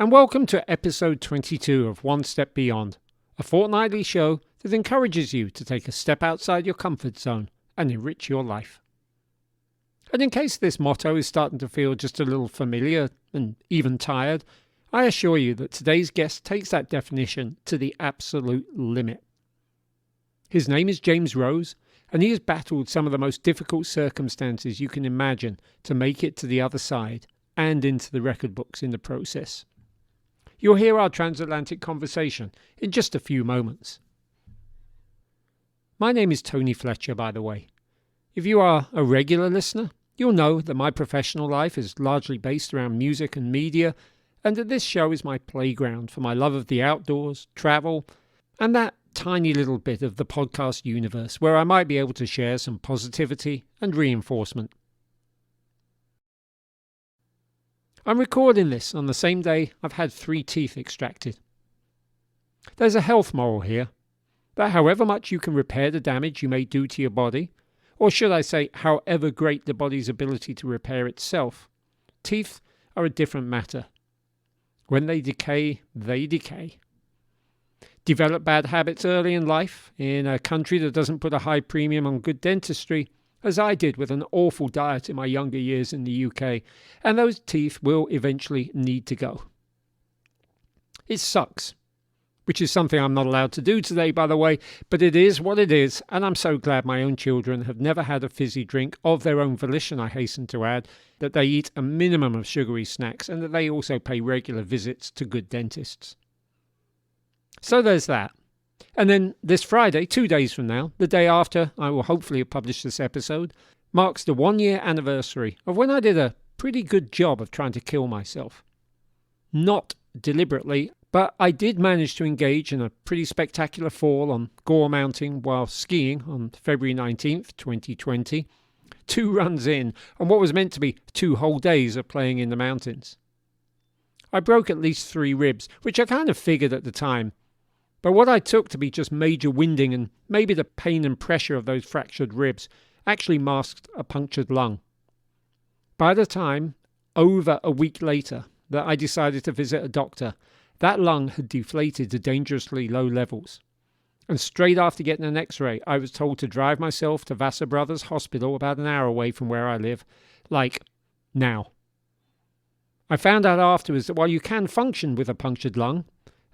and welcome to episode 22 of One Step Beyond, a fortnightly show that encourages you to take a step outside your comfort zone and enrich your life. And in case this motto is starting to feel just a little familiar and even tired, I assure you that today's guest takes that definition to the absolute limit. His name is James Rose, and he has battled some of the most difficult circumstances you can imagine to make it to the other side and into the record books in the process. You'll hear our transatlantic conversation in just a few moments. My name is Tony Fletcher, by the way. If you are a regular listener, you'll know that my professional life is largely based around music and media, and that this show is my playground for my love of the outdoors, travel, and that tiny little bit of the podcast universe where I might be able to share some positivity and reinforcement. I'm recording this on the same day I've had 3 teeth extracted. There's a health moral here, that however much you can repair the damage you may do to your body, or should I say however great the body's ability to repair itself, teeth are a different matter. When they decay, they decay. Develop bad habits early in life, in a country that doesn't put a high premium on good dentistry, as I did with an awful diet in my younger years in the UK, and those teeth will eventually need to go. It sucks, which is something I'm not allowed to do today, by the way, but it is what it is, and I'm so glad my own children have never had a fizzy drink of their own volition, I hasten to add, that they eat a minimum of sugary snacks, and that they also pay regular visits to good dentists. So there's that. And then this Friday, 2 days from now, the day after I will hopefully have published this episode, marks the 1-year anniversary of when I did a pretty good job of trying to kill myself. Not deliberately, but I did manage to engage in a pretty spectacular fall on Gore Mountain while skiing on February 19th, 2020, 2 runs in on what was meant to be 2 whole days of playing in the mountains. I broke at least 3 ribs, which I kind of figured at the time, but what I took to be just major winding and maybe the pain and pressure of those fractured ribs actually masked a punctured lung. By the time, over a week later, that I decided to visit a doctor, that lung had deflated to dangerously low levels. And straight after getting an x-ray, I was told to drive myself to Vassar Brothers Hospital about an hour away from where I live, like, now. I found out afterwards that while you can function with a punctured lung,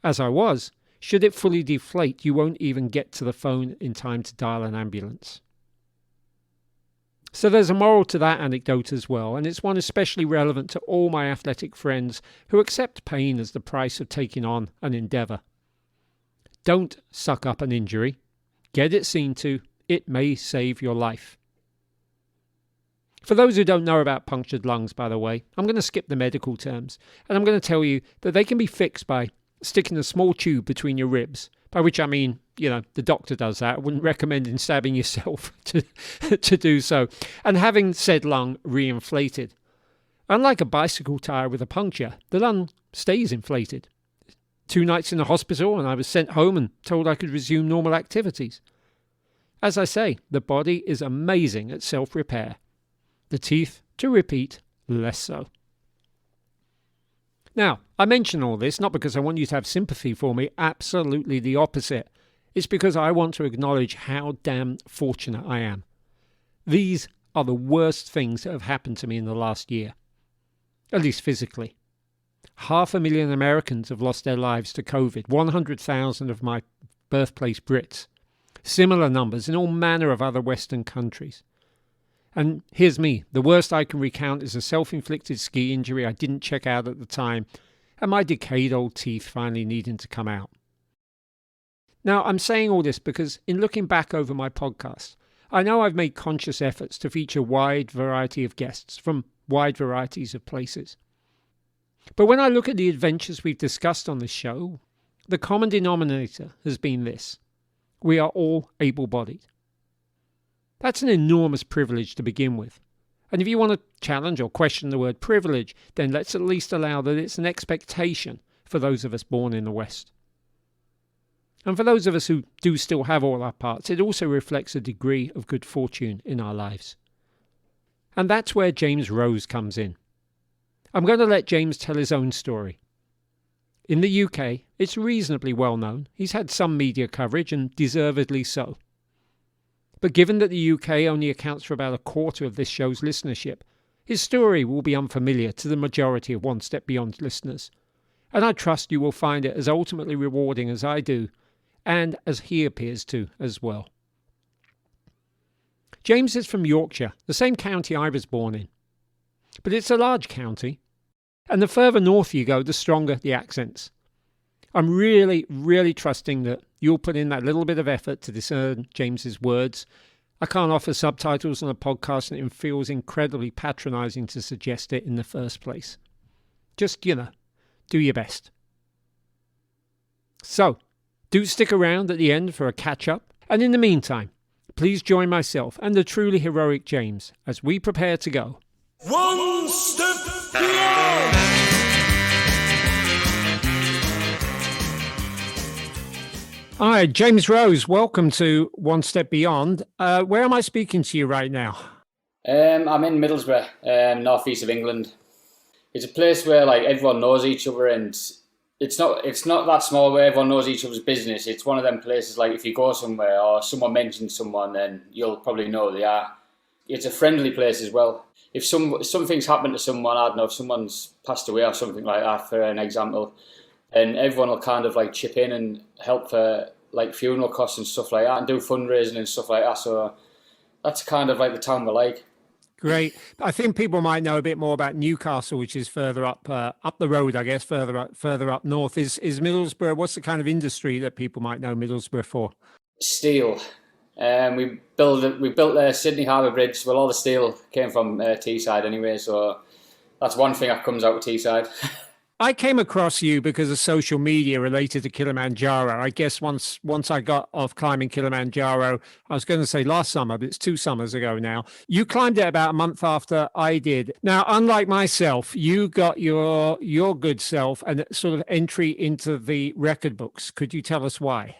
as I was, should it fully deflate, you won't even get to the phone in time to dial an ambulance. So there's a moral to that anecdote as well, and it's one especially relevant to all my athletic friends who accept pain as the price of taking on an endeavour. Don't suck up an injury. Get it seen to. It may save your life. For those who don't know about punctured lungs, by the way, I'm going to skip the medical terms, and I'm going to tell you that they can be fixed by sticking a small tube between your ribs, by which I mean, the doctor does that. I wouldn't recommend stabbing yourself to do so, and having said lung reinflated. Unlike a bicycle tyre with a puncture, the lung stays inflated. 2 nights in the hospital and I was sent home and told I could resume normal activities. As I say, the body is amazing at self-repair. The teeth, to repeat, less so. Now, I mention all this not because I want you to have sympathy for me, absolutely the opposite. It's because I want to acknowledge how damn fortunate I am. These are the worst things that have happened to me in the last year. At least physically. 500,000 Americans have lost their lives to COVID, 100,000 of my birthplace Brits. Similar numbers in all manner of other Western countries. And here's me. The worst I can recount is a self-inflicted ski injury I didn't check out at the time, and my decayed old teeth finally needing to come out. Now, I'm saying all this because in looking back over my podcast, I know I've made conscious efforts to feature a wide variety of guests from wide varieties of places. But when I look at the adventures we've discussed on this show, the common denominator has been this. We are all able-bodied. That's an enormous privilege to begin with. And if you want to challenge or question the word privilege, then let's at least allow that it's an expectation for those of us born in the West. And for those of us who do still have all our parts, it also reflects a degree of good fortune in our lives. And that's where James Rose comes in. I'm going to let James tell his own story. In the UK, it's reasonably well known. He's had some media coverage, and deservedly so. But given that the UK only accounts for about a quarter of this show's listenership, his story will be unfamiliar to the majority of One Step Beyond listeners. And I trust you will find it as ultimately rewarding as I do, and as he appears to as well. James is from Yorkshire, the same county I was born in. But it's a large county, and the further north you go, the stronger the accents. I'm really, really trusting that you'll put in that little bit of effort to discern James's words. I can't offer subtitles on a podcast, and it feels incredibly patronising to suggest it in the first place. Just, do your best. So, do stick around at the end for a catch-up, and in the meantime, please join myself and the truly heroic James as we prepare to go One Step Beyond! Hi, James Rose. Welcome to One Step Beyond. Where am I speaking to you right now? I'm in Middlesbrough, northeast of England. It's a place where everyone knows each other, and it's not that small where everyone knows each other's business. It's one of them places if you go somewhere or someone mentions someone, then you'll probably know who they are. It's a friendly place as well. If something's happened to someone, I don't know, if someone's passed away or something like that, for an example, and everyone will kind of chip in and help for funeral costs and stuff like that, and do fundraising and stuff like that. So that's kind of the town we like. Great. I think people might know a bit more about Newcastle, which is further up the road, I guess, further up north. Is Middlesbrough? What's the kind of industry that people might know Middlesbrough for? Steel. We built the Sydney Harbour Bridge. Well, all the steel came from Teesside anyway, so that's one thing that comes out of Teesside. I came across you because of social media related to Kilimanjaro. I guess once I got off climbing Kilimanjaro, I was going to say last summer, but it's 2 summers ago now. You climbed it about a month after I did. Now, unlike myself, you got your good self and sort of entry into the record books. Could you tell us why?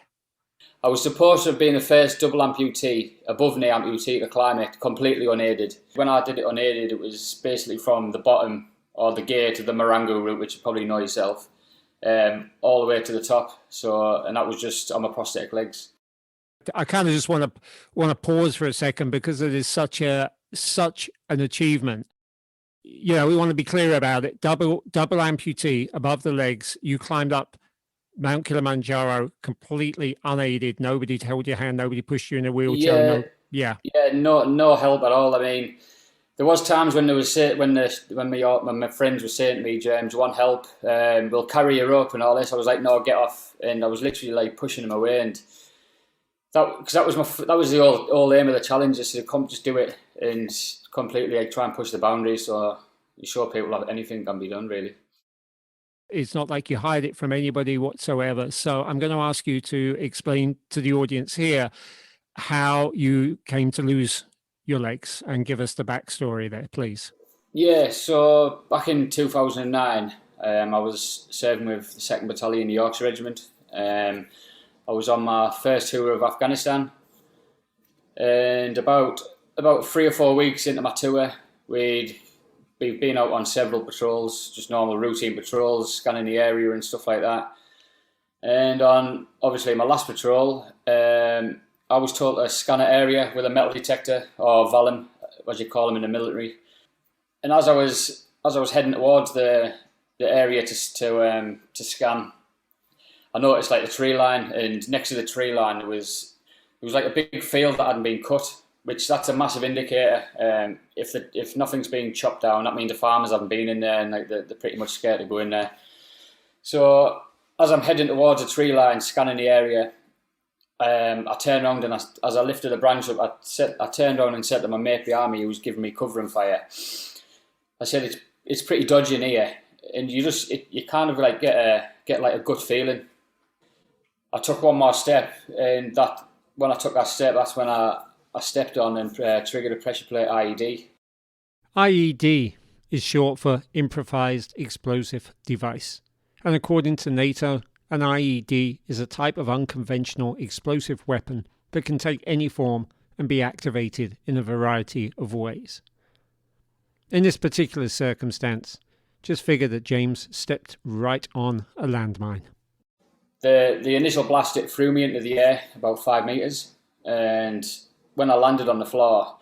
I was supposed to have been the first double amputee, above knee amputee, to climb it completely unaided. When I did it unaided, it was basically from the bottom or the gate to the Marangu route, which you probably know yourself, all the way to the top. And that was just on my prosthetic legs. I kind of just want to pause for a second because it is such an achievement. We want to be clear about it. Double amputee above the legs. You climbed up Mount Kilimanjaro completely unaided. Nobody held your hand. Nobody pushed you in a wheelchair. No help at all. I mean, there was times when my friends were saying to me, James, you want help? We'll carry you up and all this. I was like, no, get off. And I was literally pushing them away. And that was the whole aim of the challenge, is to come, just do it and completely try and push the boundaries. So you show people that anything can be done, really. It's not like you hide it from anybody whatsoever. So I'm going to ask you to explain to the audience here how you came to lose your legs and give us the backstory there, please. Yeah, so back in 2009, I was serving with the 2nd Battalion, the Yorkshire Regiment. I was on my first tour of Afghanistan, and about 3 or 4 weeks into my tour, we'd been out on several patrols, just normal routine patrols, scanning the area and stuff like that. And on, obviously, my last patrol, I was told to scan an area with a metal detector, or vellum, as you call them in the military. And as I was heading towards the area to scan, I noticed the tree line, and next to the tree line it was a big field that hadn't been cut, which that's a massive indicator. If nothing's being chopped down, that means the farmers haven't been in there, and they're pretty much scared to go in there. So as I'm heading towards the tree line, scanning the area, I turned around, and as I lifted the branch up, I turned around and said to my mate behind me, who was giving me covering fire, I said, it's pretty dodgy in here, and you kind of get a gut feeling. I took one more step, and when I took that step, that's when I stepped on and triggered a pressure plate IED. IED is short for improvised explosive device, and according to NATO, an IED is a type of unconventional explosive weapon that can take any form and be activated in a variety of ways. In this particular circumstance, Just figured that James stepped right on a landmine. The initial blast, it threw me into the air about 5 meters, and when I landed on the floor,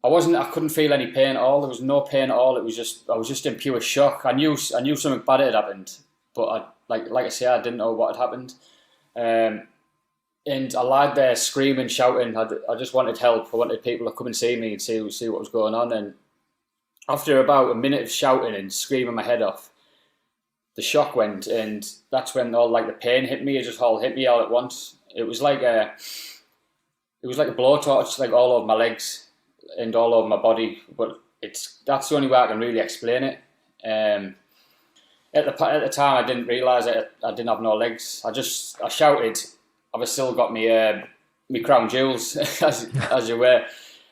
I couldn't feel any pain at all. There was no pain at all. I was just in pure shock. I knew something bad had happened, but like I say, I didn't know what had happened. And I lied there screaming, shouting. I just wanted help. I wanted people to come and see me and see what was going on. And after about a minute of shouting and screaming my head off, the shock went, and that's when all like the pain hit me. It just all hit me all at once. It was like a blowtorch, like all over my legs and all over my body. But that's the only way I can really explain it. At the time, I didn't realise that I didn't have no legs. I shouted, "I've still got me crown jewels," as you were.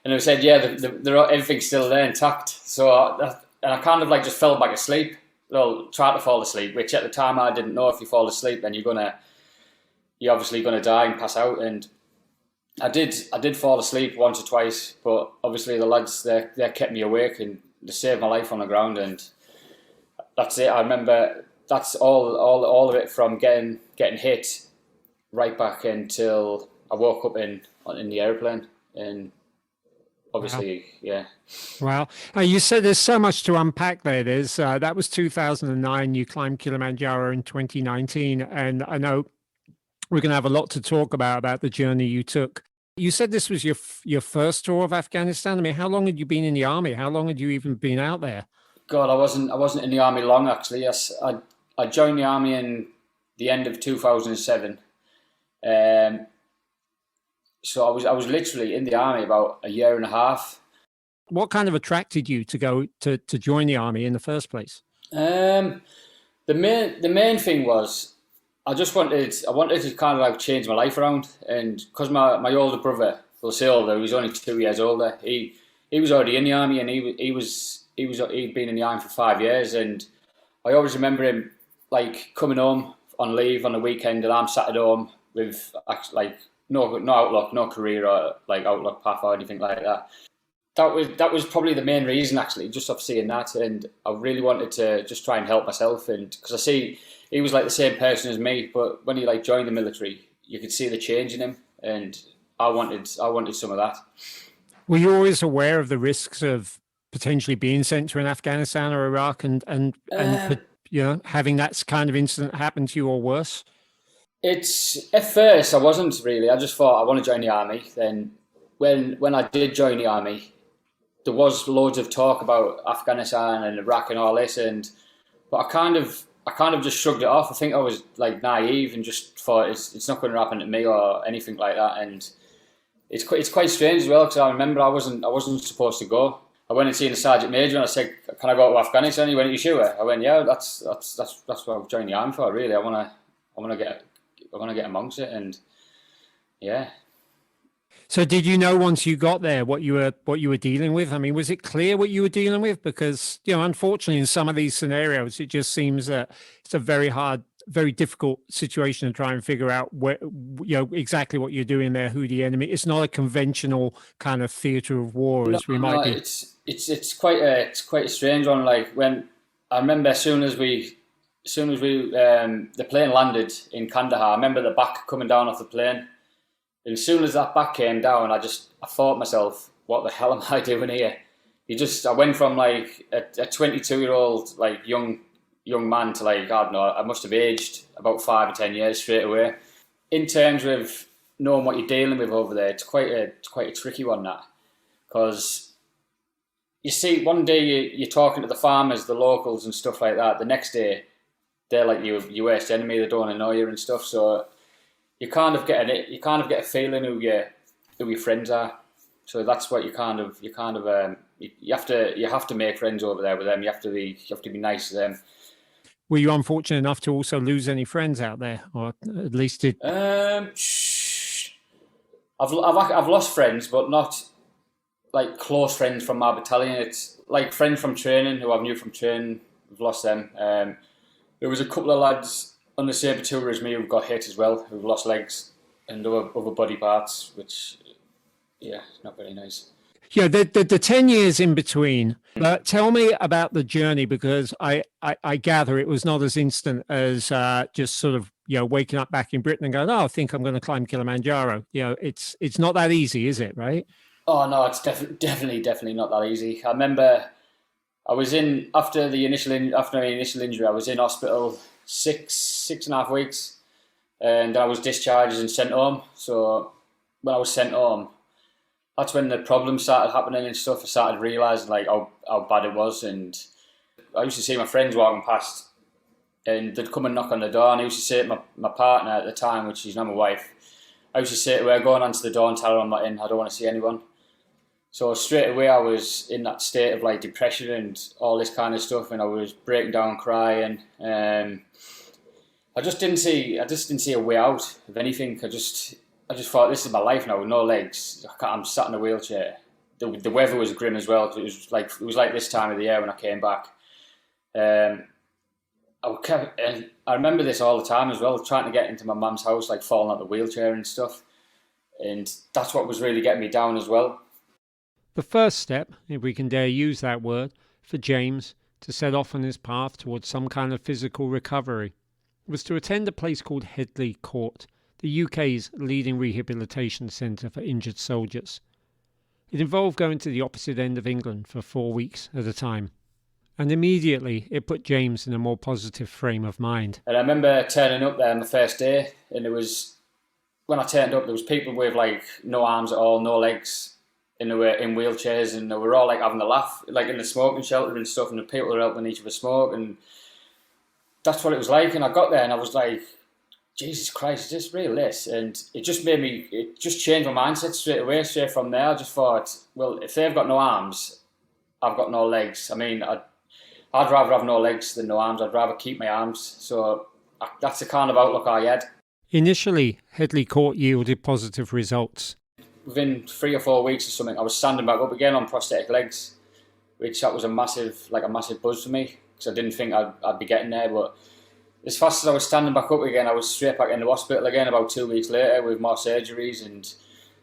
And they said, "Yeah, everything's still there intact." So I kind of like just fell back asleep. Well, tried to fall asleep, which at the time I didn't know if you fall asleep, then you're obviously gonna die and pass out. And I did fall asleep once or twice, but obviously the lads they kept me awake and they saved my life on the ground. And that's it. I remember that's all of it, from getting hit right back until I woke up in the airplane. And obviously, wow. Yeah. Wow. You said there's so much to unpack there. That was 2009. You climbed Kilimanjaro in 2019. And I know we're going to have a lot to talk about the journey you took. You said this was your first tour of Afghanistan. I mean, how long had you been in the army? How long had you even been out there? God, I wasn't in the army long, actually. Yes, I joined the army in the end of 2007. So I was literally in the army about a year and a half. What kind of attracted you to go to join the army in the first place? The main thing was I wanted to kind of like change my life around, and because my older brother, we'll say older, he was only 2 years older. He was already in the army, and he'd been in the army for 5 years, and I always remember him like coming home on leave on the weekend, and I'm sat at home with like no outlook, no career or like outlook path or anything like that. That was probably the main reason, actually, just off seeing that. And I really wanted to just try and help myself. And because I see he was like the same person as me, but when he like joined the military, you could see the change in him. And I wanted some of that. Were you always aware of the risks of potentially being sent to an Afghanistan or Iraq and you know, having that kind of incident happen to you or worse? It's at first I wasn't really. I just thought I want to join the army. Then when I did join the army, there was loads of talk about Afghanistan and Iraq and all this, but I kind of just shrugged it off. I think I was like naive and just thought it's not going to happen to me or anything like that. And it's quite strange as well, because I remember I wasn't supposed to go. I went and seen the sergeant major and I said, "Can I go to Afghanistan?" He went, "Are you sure?" I went, "Yeah, that's what I've joined the army for. Really, I want to get amongst it." And yeah. So did you know once you got there what you were dealing with? I mean, was it clear what you were dealing with? Because, you know, unfortunately in some of these scenarios, it just seems that it's a very hard, very difficult situation to try and figure out where, you know, exactly what you're doing there, who the enemy. It's not a conventional kind of theatre of war as we might be. It's quite a strange one. Like when I remember as soon as the plane landed in Kandahar, I remember the back coming down off the plane. And as soon as that back came down, I thought to myself, what the hell am I doing here? I went from like a 22-year-old like young man to like, I don't know, I must have aged about 5 or 10 years straight away. In terms of knowing what you're dealing with over there, it's quite a tricky one, that. Because you see, one day you're talking to the farmers, the locals and stuff like that. The next day, they're like your worst enemy. They don't annoy you and stuff. So you kind of get a feeling who your friends are. So that's what you have to make friends over there with them. You have to be nice to them. Were you unfortunate enough to also lose any friends out there, or at least did? I've lost friends, but not like close friends from my battalion. It's like friends from training who I've knew from training. We've lost them. There was a couple of lads on the same tour as me who got hit as well, who've lost legs and other body parts, which, yeah, not very nice. Yeah, the 10 years in between. But tell me about the journey, because I gather it was not as instant as just sort of, waking up back in Britain and going, oh, I think I'm going to climb Kilimanjaro. It's not that easy, is it? Right? Oh no, it's definitely not that easy. I remember I was in after my initial injury. I was in hospital six and a half weeks, and I was discharged and sent home. So when I was sent home, that's when the problems started happening and stuff. I started realising like how bad it was, and I used to see my friends walking past, and they'd come and knock on the door, and I used to say to my partner at the time, which is now my wife, I used to say to her, go and answer the door and tell her I'm not in, I don't want to see anyone. So straight away I was in that state of like depression and all this kind of stuff, and I was breaking down crying. I just didn't see a way out of anything. I just thought, this is my life now with no legs. I'm sat in a wheelchair. The weather was grim as well. It was like this time of the year when I came back. And I remember this all the time as well, trying to get into my mum's house, like falling out the wheelchair and stuff. And that's what was really getting me down as well. The first step, if we can dare use that word, for James to set off on his path towards some kind of physical recovery was to attend a place called Headley Court, the UK's leading rehabilitation centre for injured soldiers. It involved going to the opposite end of England for 4 weeks at a time. And immediately it put James in a more positive frame of mind. And I remember turning up there on the first day, and when I turned up, there was people with like no arms at all, no legs, and they were in wheelchairs, and they were all like having a laugh, like in the smoking shelter and stuff, and the people were helping each other smoke, and that's what it was like. And I got there and I was like, Jesus Christ, is this real, this? And it just changed my mindset straight from there. I just thought, well, if they've got no arms, I've got no legs. I mean, I'd rather have no legs than no arms. I'd rather keep my arms. So that's the kind of outlook I had. Initially, Headley Court yielded positive results. Within 3 or 4 weeks or something, I was standing back up again on prosthetic legs, which that was a massive buzz for me, because I didn't think I'd be getting there. But as fast as I was standing back up again, I was straight back in the hospital again about 2 weeks later with more surgeries. And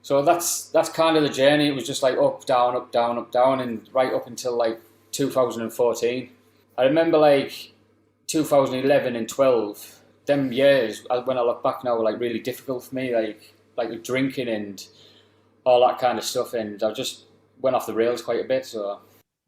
so that's kind of the journey. It was just like up, down, up, down, up, down, and right up until like 2014. I remember like 2011 and 12, them years, when I look back now, were like really difficult for me, like with drinking and all that kind of stuff, and I just went off the rails quite a bit. So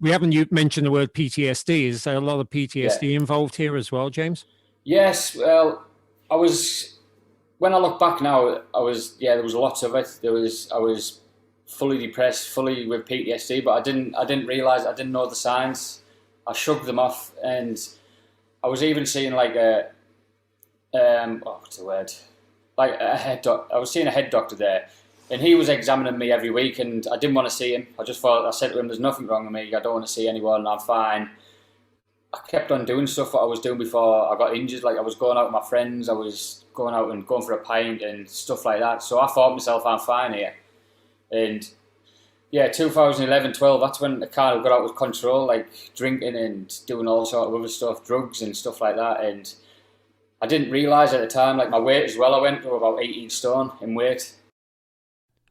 we haven't mentioned the word PTSD. Is there a lot of PTSD involved here as well, James? Yes, well, when I look back now, there was lots of it. I was fully depressed, fully with PTSD, but I didn't realise, I didn't know the signs. I shrugged them off, and I was even seeing like what's the word? Like a head doctor. I was seeing a head doctor there, and he was examining me every week, and I didn't want to see him. I said to him, there's nothing wrong with me. I don't want to see anyone. I'm fine. I kept on doing stuff what I was doing before I got injured. Like I was going out with my friends. I was going out and going for a pint and stuff like that. So I thought to myself, I'm fine here. And yeah, 2011-12, that's when it kind of got out of control, like drinking and doing all sort of other stuff, drugs and stuff like that. And I didn't realise at the time, like my weight as well, I went to about 18 stone in weight.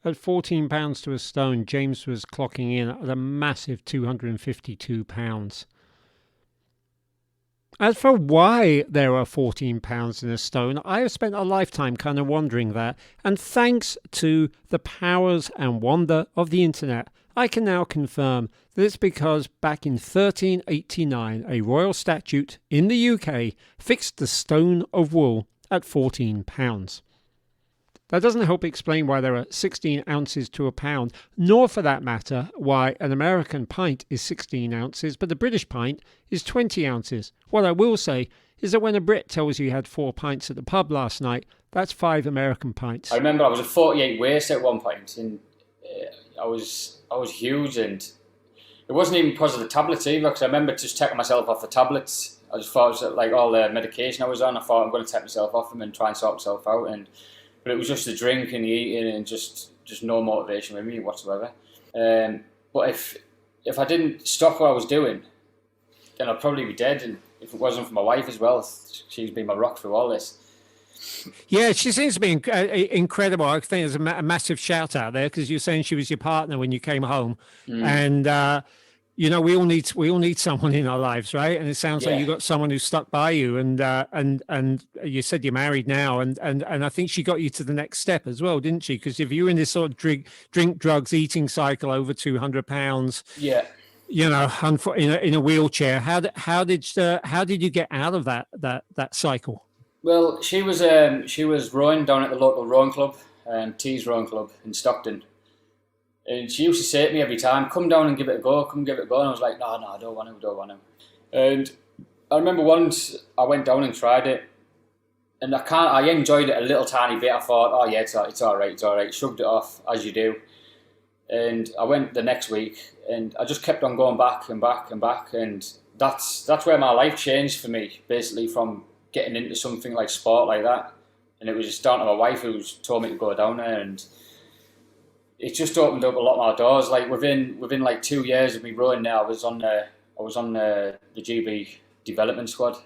At 14 pounds to a stone, James was clocking in at a massive 252 pounds. As for why there are 14 pounds in a stone, I have spent a lifetime kind of wondering that, and thanks to the powers and wonder of the internet, I can now confirm that it's because back in 1389 a royal statute in the UK fixed the stone of wool at 14 pounds. That doesn't help explain why there are 16 ounces to a pound, nor for that matter why an American pint is 16 ounces, but the British pint is 20 ounces. What I will say is that when a Brit tells you he had 4 pints at the pub last night, that's 5 American pints. I remember I was a 48 waist at one point, and I was huge, and it wasn't even because of the tablets either, because I remember just taking myself off the tablets. I just thought it was like all the medication I was on, I thought I'm going to take myself off them and try and sort myself out, but it was just the drink and the eating and just no motivation with me whatsoever. But if I didn't stop what I was doing, then I'd probably be dead. And if it wasn't for my wife as well, she's been my rock through all this. Yeah, she seems to be incredible. I think there's a massive shout out there because you're saying she was your partner when you came home, Mm, and we all need someone in our lives, right? And it sounds like yeah. you got someone who stuck by you, and you said you're married now, and I think she got you to the next step as well, didn't she? Because if you're in this sort of drink, drugs, eating cycle over 200 pounds, Yeah. in a wheelchair, how did you get out of that cycle? Well, she was rowing down at the local rowing club, Tees Rowing Club in Stockton. And she used to say to me every time, "Come down and give it a go. Come give it a go." And I was like, "No, no, I don't want to. Don't want to." And I remember once I went down and tried it, and I enjoyed it a little tiny bit. I thought, "Oh yeah, it's all right, it's all right." Shrugged it off as you do. And I went the next week, and I just kept on going back and back and back, and that's where my life changed for me. Basically, from getting into something like sport like that, and it was just down to my wife who's told me to go down there, and it just opened up a lot more doors. Like within like 2 years of me rowing there, I was on the GB development squad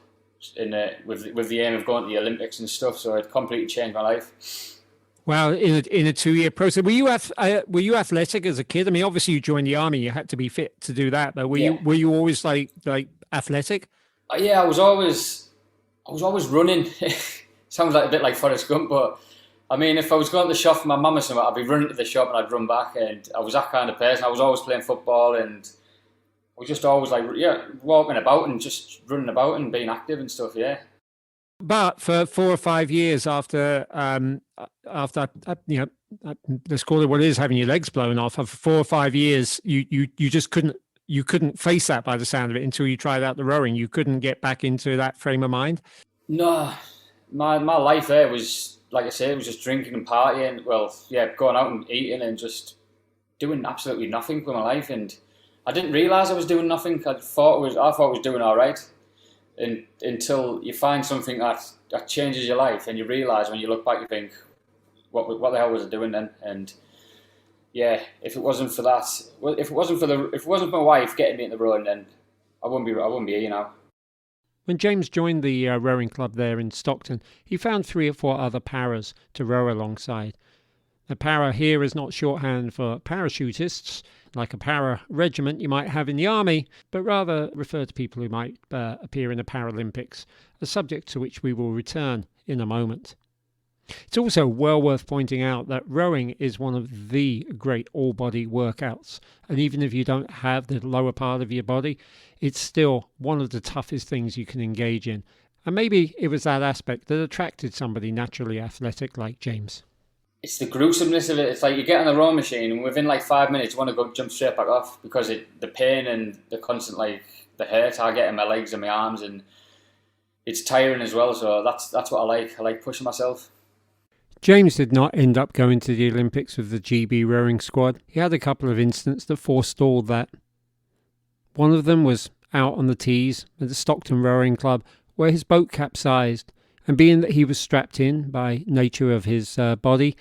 with the aim of going to the Olympics and stuff. So it completely changed my life. Well, in a 2 year process, were you athletic as a kid? I mean, obviously you joined the army, you had to be fit to do that, but were you Yeah, were you always like athletic? yeah. I was always running. Sounds like a bit like Forrest Gump, but I mean, if I was going to the shop for my mum or something, I'd be running to the shop and I'd run back, and I was that kind of person. I was always playing football, and I was just always like, yeah, walking about and just running about and being active and stuff. Yeah. But for 4 or 5 years after let's call it what it is, having your legs blown off, for 4 or 5 years, you just couldn't face that by the sound of it until you tried out the rowing. You couldn't get back into that frame of mind. No, my life there was, like I say, it was just drinking and partying. Well, yeah, going out and eating and just doing absolutely nothing with my life. And I didn't realise I was doing nothing. I thought I was doing all right. And until you find something that changes your life, and you realise when you look back, you think, what the hell was I doing then? And yeah, if it wasn't for that, if it wasn't for my wife getting me in the rowing, then I wouldn't be here now. When James joined the rowing club there in Stockton, he found 3 or 4 other paras to row alongside. A para here is not shorthand for parachutists, like a para regiment you might have in the army, but rather refer to people who might appear in the Paralympics, a subject to which we will return in a moment. It's also well worth pointing out that rowing is one of the great all-body workouts, and even if you don't have the lower part of your body, it's still one of the toughest things you can engage in. And maybe it was that aspect that attracted somebody naturally athletic like James. It's the gruesomeness of it. It's like you get on the rowing machine, and within like 5 minutes, you want to go jump straight back off because the pain and the constant the hurt I get in my legs and my arms, and it's tiring as well. So that's what I like. I like pushing myself. James did not end up going to the Olympics with the GB rowing squad. He had a couple of incidents that forestalled that. One of them was out on the Tees at the Stockton Rowing Club, where his boat capsized, and being that he was strapped in by nature of his body,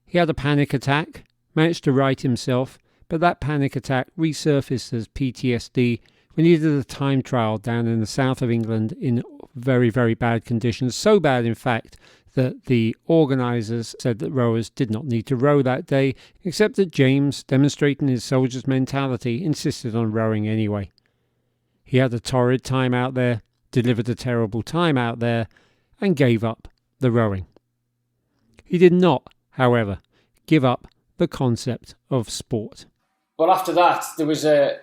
he had a panic attack, managed to right himself, but that panic attack resurfaced as PTSD when he did a time trial down in the south of England in very, very bad conditions. So bad, in fact, that the organisers said that rowers did not need to row that day, except that James, demonstrating his soldier's mentality, insisted on rowing anyway. He had a torrid time out there, delivered a terrible time out there, and gave up the rowing. He did not, however, give up the concept of sport. Well, after that, there was an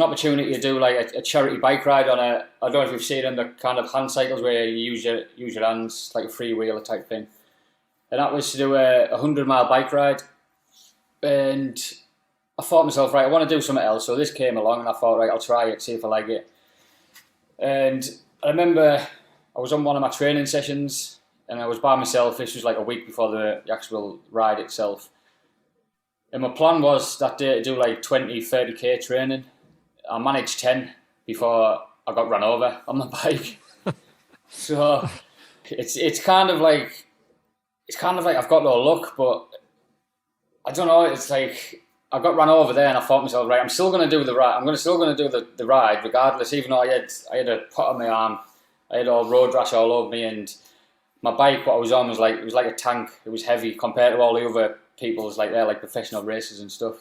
opportunity to do like a charity bike ride on I don't know if you've seen them, the kind of hand cycles where you use your hands, like a freewheeler type thing. And that was to do a 100-mile bike ride. And I thought to myself, right, I want to do something else. So this came along, and I thought, right, I'll try it, see if I like it. And I remember I was on one of my training sessions, and I was by myself. This was like a week before the actual ride itself. And my plan was that day to do like 20, 30k training. I managed 10 before I got run over on my bike. So it's kind of like I've got no luck, but I don't know. It's like I got run over there, and I thought to myself, right, I'm still going to do the ride. I'm still going to do the ride regardless, even though I had a pot on my arm, I had all road rash all over me, and my bike, what I was on, was like, it was like a tank. It was heavy compared to all the other people's, like they're like professional racers and stuff.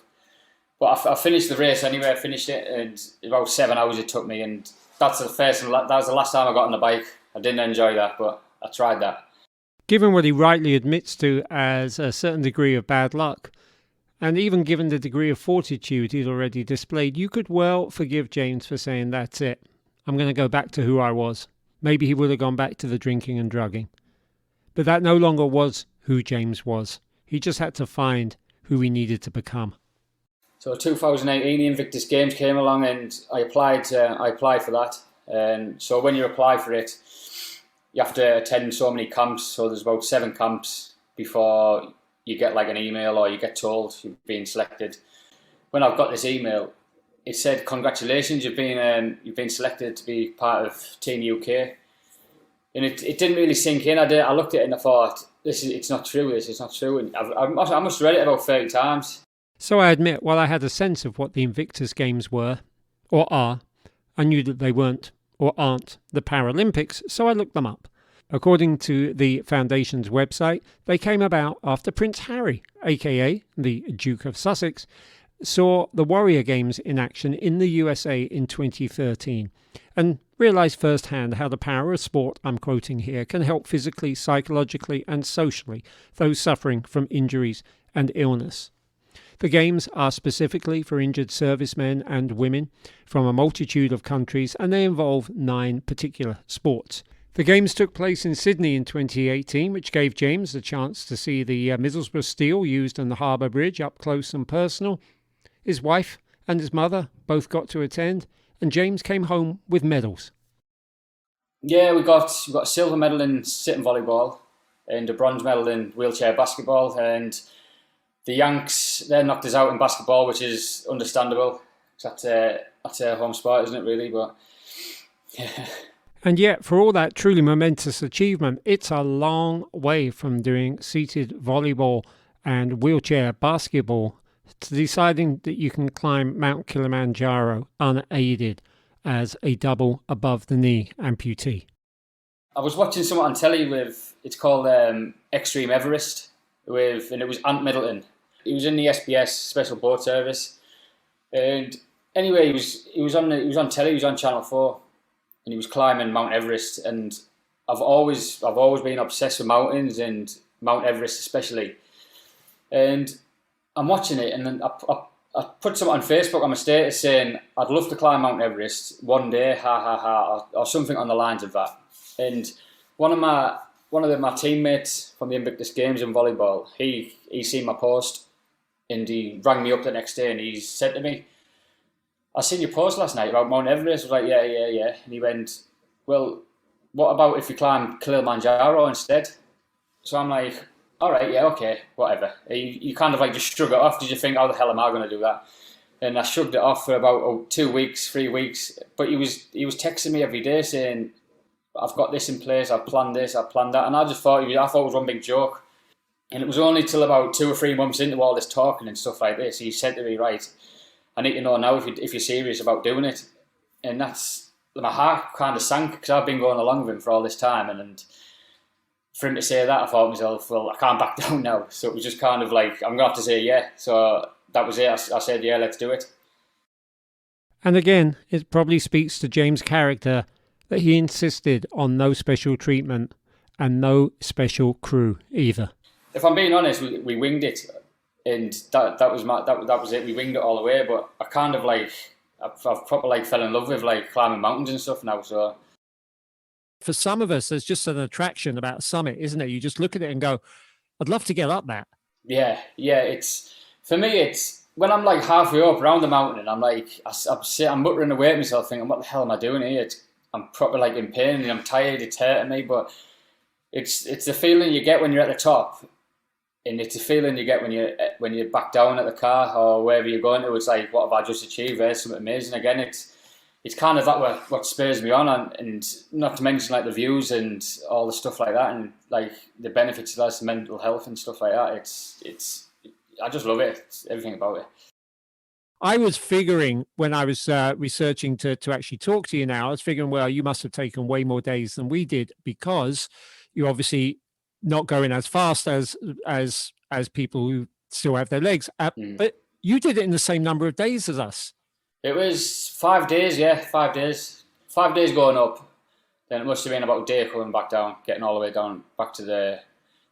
But I finished the race anyway. I finished it, and about 7 hours it took me, and that's the first and that was the last time I got on the bike. I didn't enjoy that, but I tried that. Given what he rightly admits to as a certain degree of bad luck, and even given the degree of fortitude he'd already displayed, you could well forgive James for saying, that's it, I'm going to go back to who I was. Maybe he would have gone back to the drinking and drugging. But that no longer was who James was. He just had to find who he needed to become. So 2018, the Invictus Games came along, and I applied for that. And so when you apply for it, you have to attend so many camps. So there's about 7 camps before you get like an email or you get told you've been selected. When I've got this email, it said, "Congratulations, you've been selected to be part of Team UK." And it didn't really sink in. I looked at it and I thought, it's not true. It's not true. And I must have read it about 30 times. So I admit, while I had a sense of what the Invictus Games were, or are, I knew that they weren't, or aren't, the Paralympics, so I looked them up. According to the Foundation's website, they came about after Prince Harry, aka the Duke of Sussex, saw the Warrior Games in action in the USA in 2013 and realised firsthand how the power of sport, I'm quoting here, can help physically, psychologically and socially those suffering from injuries and illness. The Games are specifically for injured servicemen and women from a multitude of countries, and they involve 9 particular sports. The Games took place in Sydney in 2018, which gave James the chance to see the Middlesbrough steel used on the Harbour Bridge up close and personal. His wife and his mother both got to attend, and James came home with medals. Yeah, we got a silver medal in sitting volleyball and a bronze medal in wheelchair basketball, and the Yanks, they knocked us out in basketball, which is understandable. That's a home sport, isn't it, really? But yeah. And yet, for all that truly momentous achievement, it's a long way from doing seated volleyball and wheelchair basketball to deciding that you can climb Mount Kilimanjaro unaided as a double above the knee amputee. I was watching something on telly it's called Extreme Everest, and it was Ant Middleton. He was in the SBS Special Boat Service, and anyway, he was on telly. He was on Channel 4, and he was climbing Mount Everest. And I've always been obsessed with mountains, and Mount Everest especially. And I'm watching it, and then I put something on Facebook on my status saying I'd love to climb Mount Everest one day, ha ha ha, or something on the lines of that. And one of my teammates from the Invictus Games in volleyball, he seen my post, and he rang me up the next day, and he said to me, "I seen your post last night about Mount Everest." I was like, yeah. And he went, "Well, what about if you climb Kilimanjaro instead?" So I'm like, all right, yeah, okay, whatever. You kind of like just shrug it off. Did you think, how the hell am I going to do that? And I shrugged it off for about 2 weeks, 3 weeks. But he was texting me every day saying, "I've got this in place, I've planned this, I've planned that." And I just thought it was one big joke. And it was only till about 2 or 3 months into all this talking and stuff like this, he said to me, "Right, I need to know now if you're serious about doing it." And that's, my heart kind of sank, because I've been going along with him for all this time, and for him to say that, I thought to myself, well, I can't back down now. So it was just kind of like, I'm going to have to say yeah. So that was it. I said, yeah, let's do it. And again, it probably speaks to James' character that he insisted on no special treatment and no special crew either. If I'm being honest, we winged it, and that was it. We winged it all the way. But I kind of like, I've proper like fell in love with like climbing mountains and stuff now. So for some of us, there's just an attraction about a summit, isn't it? You just look at it and go, I'd love to get up that. Yeah. For me, it's when I'm like halfway up around the mountain, and I'm like, I'm muttering away at myself, thinking, what the hell am I doing here? I'm proper like in pain, and I'm tired, it's hurting me, but it's the feeling you get when you're at the top, and it's the feeling you get when you're back down at the car or wherever you're going to. It's like, what have I just achieved? There's something amazing. Again, it's kind of that what spurs me on, and not to mention like the views and all the stuff like that, and like the benefits of that to mental health and stuff like that. I just love it. It's everything about it. I was figuring when I was researching to actually talk to you now, I was figuring, well, you must have taken way more days than we did, because you're obviously not going as fast as people who still have their legs. But you did it in the same number of days as us. It was 5 days, yeah, 5 days. 5 days going up. Then it must have been about a day coming back down, getting all the way down back to the...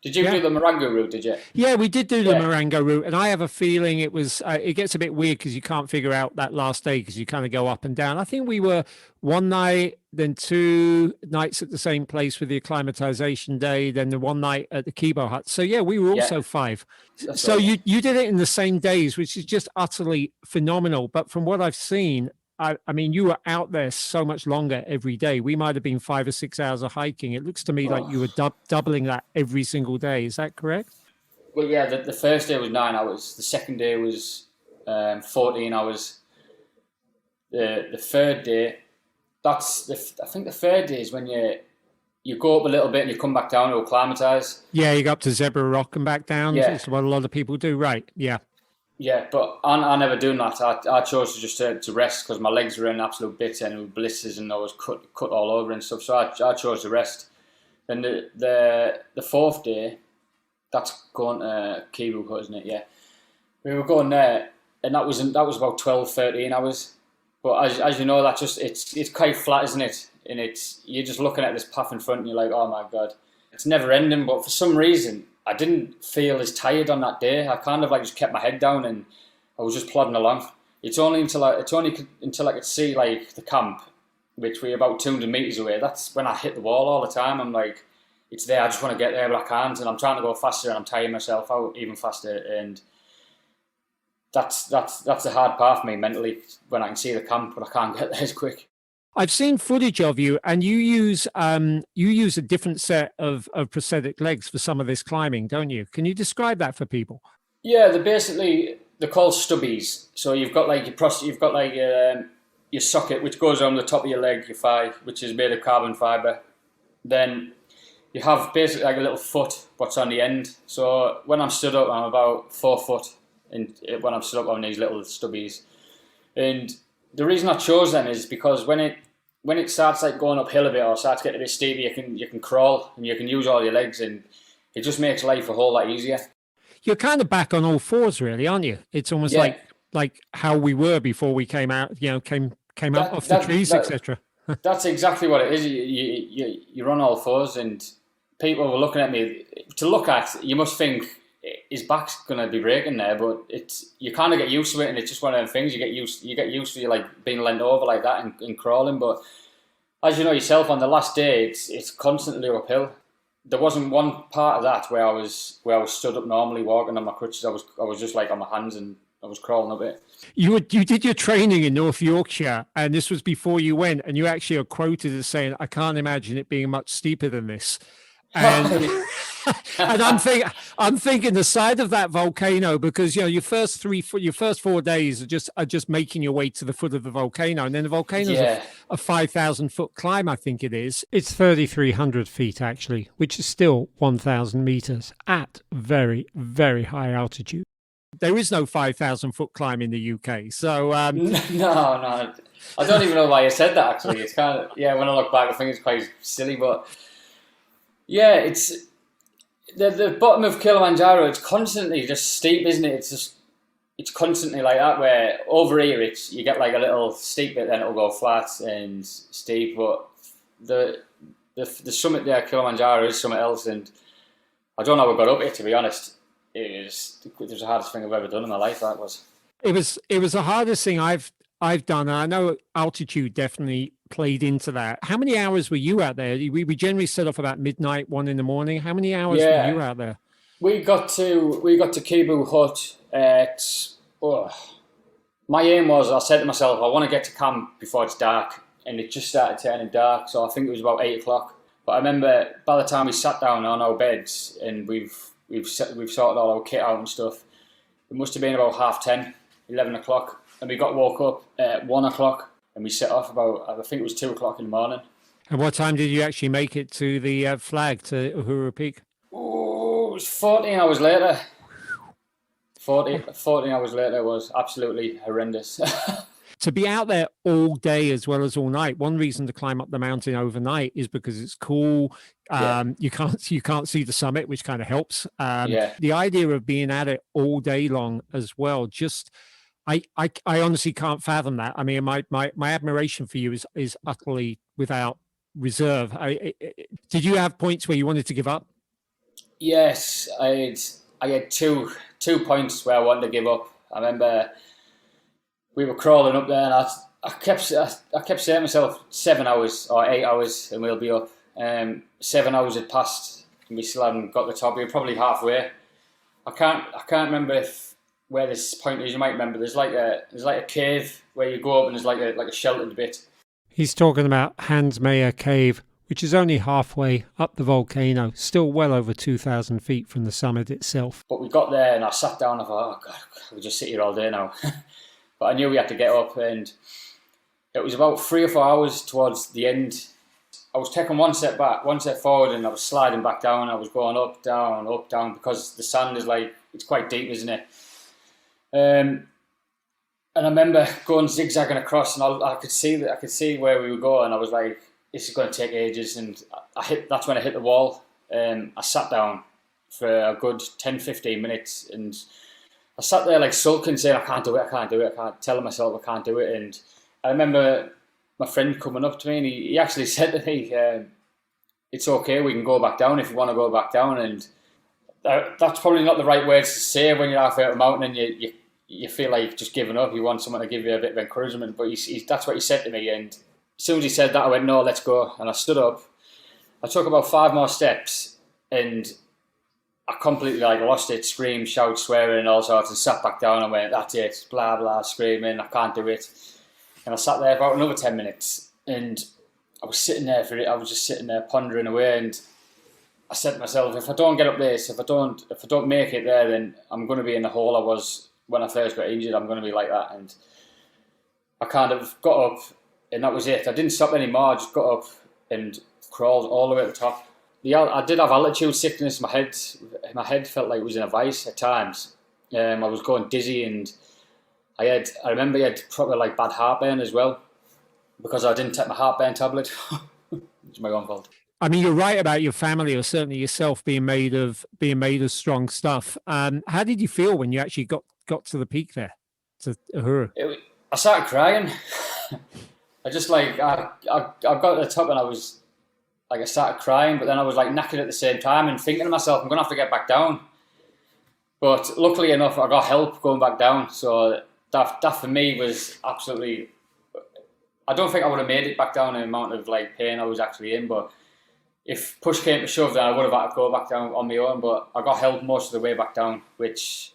Did you do the Marengo route, did you? Yeah, we did do the Marengo route, and I have a feeling it was. It gets a bit weird because you can't figure out that last day because you kind of go up and down. I think we were one night, then 2 nights at the same place with the acclimatization day, then the one night at the Kibo hut. So yeah, we were also 5. That's so right. you did it in the same days, which is just utterly phenomenal. But from what I've seen, I mean, you were out there so much longer every day. We might have been 5 or 6 hours of hiking. It looks to me like you were doubling that every single day. Is that correct? Well, yeah, the first day was 9 hours. The second day was 14 hours. The third day, I think the third day is when you go up a little bit and you come back down to acclimatise. Yeah, you go up to Zebra Rock and back down. Yeah. That's what a lot of people do, right? Yeah. Yeah, but I never done that. I chose to just to rest because my legs were in absolute bits and with blisters and I was cut all over and stuff. So I chose to rest. Then the fourth day, that's going to Kibu Hut, isn't it? Yeah, we were going there, and that was about 12, 13 hours. But as you know, that just it's quite flat, isn't it? And you're just looking at this path in front, and you're like, oh my god, it's never ending. But for some reason, I didn't feel as tired on that day. I kind of like just kept my head down and I was just plodding along. It's only until I could see like the camp, which we're about 200 meters away. That's when I hit the wall all the time. I'm like, it's there. I just want to get there, but I can't. And I'm trying to go faster, and I'm tiring myself out even faster. And that's the hard part for me mentally when I can see the camp, but I can't get there as quick. I've seen footage of you, and you use a different set of prosthetic legs for some of this climbing, don't you? Can you describe that for people? Yeah, they're called stubbies. So you've got like your socket, which goes on the top of your leg, your thigh, which is made of carbon fibre. Then you have basically like a little foot, what's on the end. So when I'm stood up, I'm about 4 foot, and when I'm stood up on these little stubbies. And the reason I chose them is because when it starts like going uphill a bit or starts getting a bit steep, you can crawl and you can use all your legs, and it just makes life a whole lot easier. You're kind of back on all fours, really, aren't you? It's almost like how we were before we came out, came out off the trees, etc. That's exactly what it is. You're on all fours, and people were looking at me. To look at, you must think his back's gonna be breaking there, but you kind of get used to it, and it's just one of them things. You get used to like being leant over like that and crawling. But as you know yourself, on the last day, it's constantly uphill. There wasn't one part of that where I was stood up normally walking on my crutches. I was just like on my hands and I was crawling a bit. You did your training in North Yorkshire, and this was before you went, and you actually are quoted as saying, "I can't imagine it being much steeper than this." And, and I'm thinking the side of that volcano, because your first 4 days are just making your way to the foot of the volcano, and then the volcano's a 5,000 foot climb, I think it is. It's 3,300 feet actually, which is still 1,000 meters at very, very high altitude. There is no 5,000 foot climb in the UK, so no, I don't even know why you said that. Actually, it's kind of when I look back, I think it's quite silly, but. Yeah, it's the bottom of Kilimanjaro. It's constantly just steep, isn't it? It's constantly like that. Where over here, you get like a little steep bit, then it'll go flat and steep. But the summit there, Kilimanjaro, is something else. And I don't know how I got up it. To be honest, it was the hardest thing I've ever done in my life. That was. It was the hardest thing I've done. And I know altitude definitely played into that. How many hours were you out there? We generally set off about midnight, 1 a.m. How many hours were you out there? We got to Kibu Hut at my aim was, I said to myself, I want to get to camp before it's dark, and it just started turning dark, so I think it was about 8 o'clock. But I remember by the time we sat down on our beds and we've sorted all our kit out and stuff, it must have been about 10:30, 11 o'clock, and we got woke up at 1 o'clock. And we set off about, I think it was 2 o'clock in the morning. And what time did you actually make it to the flag, to Uhuru Peak? Oh, it was 14 hours later. 14 hours later was absolutely horrendous. to be out there all day as well as all night. One reason to climb up the mountain overnight is because it's cool. Yeah. You can't see the summit, which kind of helps. Yeah. The idea of being at it all day long as well, just I honestly can't fathom that. I mean, my admiration for you is utterly without reserve. Did you have points where you wanted to give up? Yes, I had two points where I wanted to give up. I remember we were crawling up there, and I kept saying to myself 7 hours or 8 hours, and we'll be up. 7 hours had passed, and we still hadn't got the top. We were probably halfway. I can't remember where this point is. You might remember. There's like a cave where you go up, and there's like a sheltered bit. He's talking about Hans Meyer Cave, which is only halfway up the volcano, still well over 2,000 feet from the summit itself. But we got there, and I sat down. I thought, oh God, we'll just sit here all day now. But I knew we had to get up, and it was about 3 or 4 hours towards the end. I was taking one step back, one step forward, and I was sliding back down. I was going up, down, because the sand is it's quite deep, isn't it? And I remember going zigzagging across, and I could see where we were going. I was like, this is going to take ages, and that's when I hit the wall. I sat down for a good 10-15 minutes, and I sat there like sulking, saying, I can't do it, I can't, telling myself I can't do it. And I remember my friend coming up to me, and he actually said to me, it's okay, we can go back down if you want to go back down. And that's probably not the right words to say when you're halfway up a mountain and you feel like just giving up. You want someone to give you a bit of encouragement, but that's what he said to me. And as soon as he said that, I went, no, let's go. And I stood up. I took about 5 more steps, and I completely lost it, screamed, shouted, swearing and all sorts, and sat back down and went, that's it, blah, blah, screaming, I can't do it. And I sat there about another 10 minutes, and I was sitting there for it. I was just sitting there pondering away, and I said to myself, if I don't get up this, if I don't make it there, then I'm going to be in the hole I was when I first got injured. I'm going to be like that. And I kind of got up, and that was it. I didn't stop anymore. I just got up and crawled all the way to the top. I did have altitude sickness. My head felt like it was in a vice at times. I was going dizzy, and I remember I had probably bad heartburn as well, because I didn't take my heartburn tablet. It's my own fault. I mean, you're right about your family, or certainly yourself, being made of strong stuff. How did you feel when you actually got to the peak there, to Uhuru? I started crying. I just I got to the top, and I was I started crying, but then I was knackered at the same time and thinking to myself, I'm gonna have to get back down. But luckily enough, I got help going back down. So that for me was absolutely. I don't think I would have made it back down in the amount of pain I was actually in, but if push came to shove, then I would have had to go back down on my own. But I got help most of the way back down, which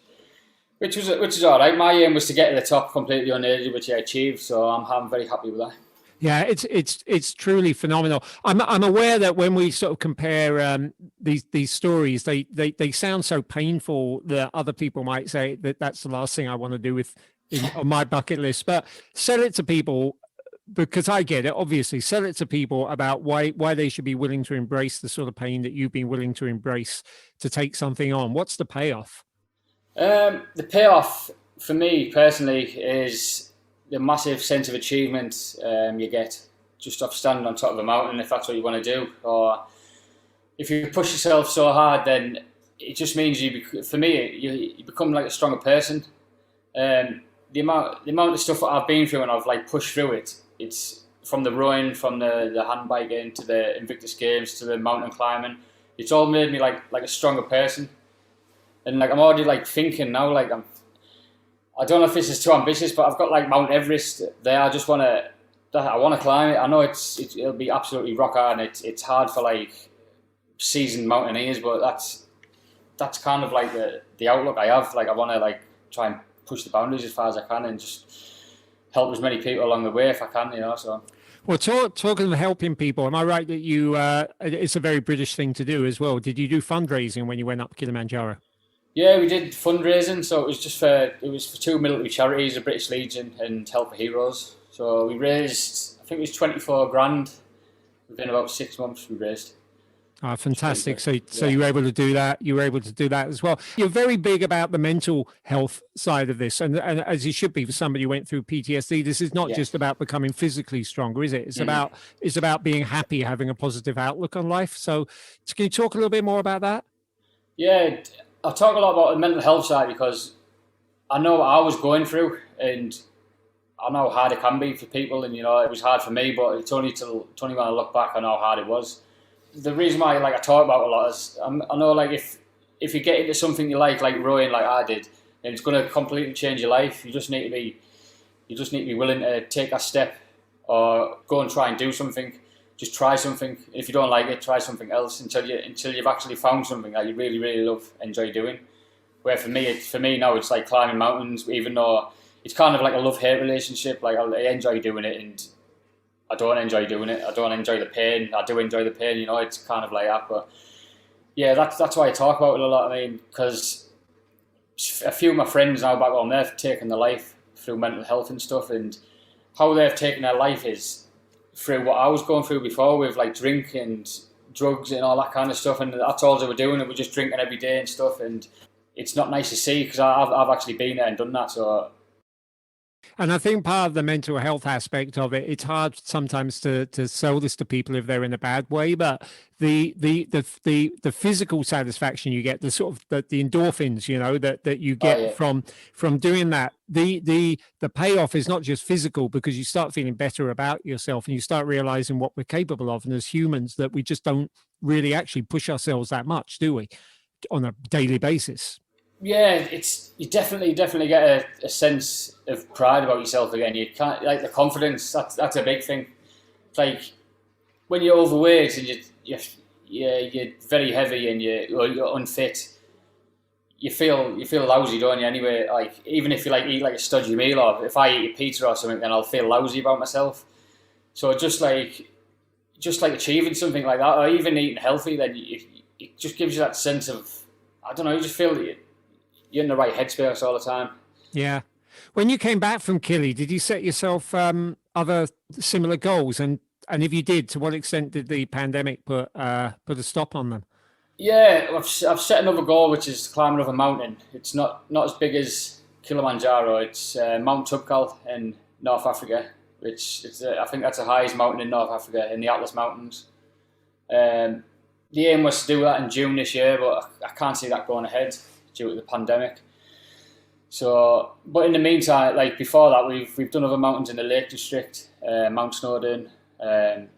is all right. My aim was to get to the top completely unaided, which I achieved. So I'm very happy with that. Yeah, it's truly phenomenal. I'm aware that when we sort of compare these stories, they sound so painful that other people might say that that's the last thing I want to do on my bucket list. But sell it to people, because I get it. Obviously, sell it to people about why they should be willing to embrace the sort of pain that you've been willing to embrace to take something on. What's the payoff? The payoff for me personally is the massive sense of achievement you get just off standing on top of a mountain, if that's what you want to do. Or if you push yourself so hard, then it just means you become a stronger person. The amount of stuff that I've been through, and I've pushed through it. It's from the rowing, from the handbiking, to the Invictus Games, to the mountain climbing. It's all made me like a stronger person. And I'm already thinking now, I don't know if this is too ambitious, but I've got Mount Everest there. I want to climb it. I know it'll be absolutely rock hard, and it's hard for seasoned mountaineers, but that's kind of the outlook I have. I want to try and push the boundaries as far as I can, and just help as many people along the way if I can, so. Well, talking of helping people, am I right that you? It's a very British thing to do as well. Did you do fundraising when you went up Kilimanjaro? Yeah, we did fundraising. So it was for two military charities, the British Legion and Help for Heroes. So we raised, I think it was 24 grand within about 6 months. We raised. Ah, It's pretty fantastic. good. So Yeah. you were able to do that. You were able to do that as well. You're very big about the mental health side of this, and as you should be for somebody who went through PTSD. This is not Yeah. just about becoming physically stronger, is it? Mhm. It's about being happy, having a positive outlook on life. So can you talk a little bit more about that? Yeah, I talk a lot about the mental health side because I know what I was going through, and I know how hard it can be for people. And it was hard for me, but it's only when I look back I know how hard it was. The reason why I talk about it a lot is I know if you get into something you like rowing, like I did, and it's going to completely change your life. You just need to be willing to take a step or go and try and do something. Just try something. If you don't like it, try something else until you've actually found something that you really, really love, enjoy doing. Where for me now it's like climbing mountains, even though it's kind of like a love-hate relationship. Like I enjoy doing it, and I don't enjoy doing it. I don't enjoy the pain. I do enjoy the pain. It's kind of like that. But yeah, that's why I talk about it a lot. I mean, because a few of my friends now back home, they've taken their life through mental health and stuff, and how they've taken their life is through what I was going through before with like drink and drugs and all that kind of stuff, and that's all they were doing. They were just drinking every day and stuff, and it's not nice to see because I've actually been there and done that. So And I think part of the mental health aspect of it, it's hard sometimes to sell this to people if they're in a bad way, but the physical satisfaction you get, the sort of the endorphins, that you oh get yeah, from doing that, the payoff is not just physical, because you start feeling better about yourself and you start realizing what we're capable of. And as humans, that we just don't really actually push ourselves that much, do we, on a daily basis? yeah, it's you definitely get a sense of pride about yourself again. You can't like the confidence. That's a big thing. It's like when you're overweight and you're very heavy and you're unfit. You feel lousy, don't you? Anyway, like even if you eat like a stodgy meal, or if I eat a pizza or something, then I'll feel lousy about myself. So just like achieving something like that, or even eating healthy, then it just gives you that sense of, I don't know. You just feel that you're in the right headspace all the time. Yeah. When you came back from Kili, did you set yourself other similar goals? And if you did, to what extent did the pandemic put a stop on them? Yeah, I've set another goal, which is to climb another mountain. It's not as big as Kilimanjaro. It's Mount Kilimanjaro in North Africa, which I think that's the highest mountain in North Africa, in the Atlas Mountains. Um, the aim was to do that in June this year, but I can't see that going ahead due to the pandemic. So, but in the meantime, like before that, we've done other mountains in the Lake District, Mount Snowdon, there's